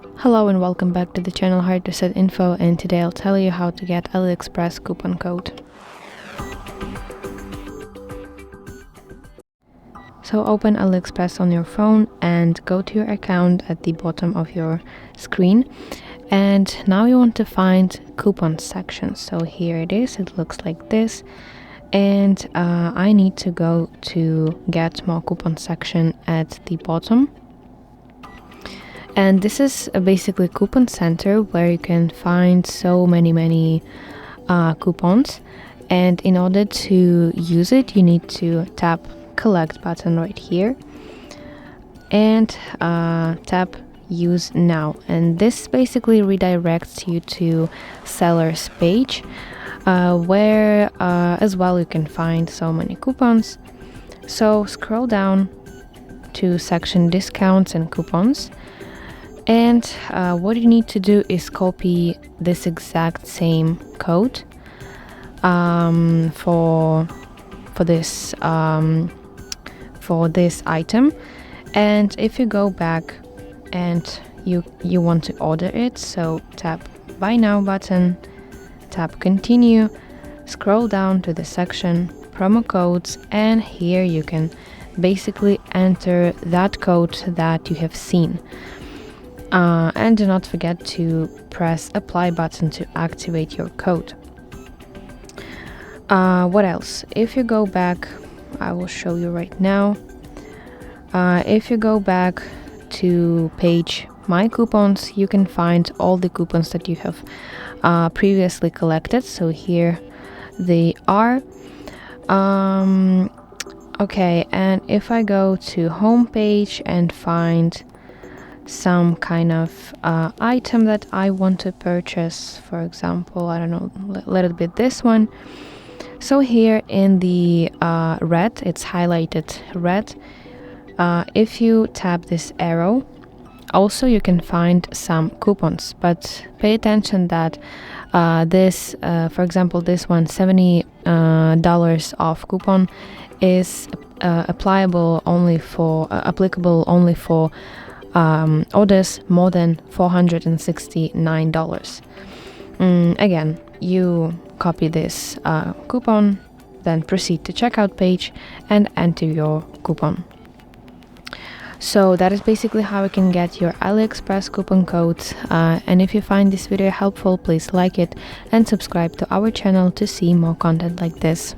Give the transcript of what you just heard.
Hello and welcome back to the channel HardReset.Info, and today I'll tell you how to get AliExpress coupon code. So open AliExpress on your phone and go to your account at the bottom of your screen, and now you want to find coupons section. So here it is, it looks like this, and I need to go to get more coupon section at the bottom. And this is basically coupon center where you can find so many coupons, and in order to use it you need to tap collect button right here and tap use now, and this basically redirects you to seller's page where as well you can find so many coupons. So scroll down to section discounts and coupons, and what you need to do is copy this exact same code for this item. And if you go back and you want to order it, so tap buy now button, tap continue, scroll down to the section promo codes, and here you can basically enter that code that you have seen. And do not forget to press apply button to activate your code. What else? If you go back, I will show you right now. If you go back to page my coupons, you can find all the coupons that you have previously collected. So here they are. Okay, and if I go to home page and find some kind of item that I want to purchase, for example, I don't know, let it be this one. So here in the red, it's highlighted red, if you tap this arrow, also you can find some coupons, but pay attention that this for example this one, $70 off coupon is applicable only for orders more than $469. Again, you copy this coupon, then proceed to checkout page and enter your coupon. So that is basically how you can get your AliExpress coupon codes, and if you find this video helpful, please like it and subscribe to our channel to see more content like this.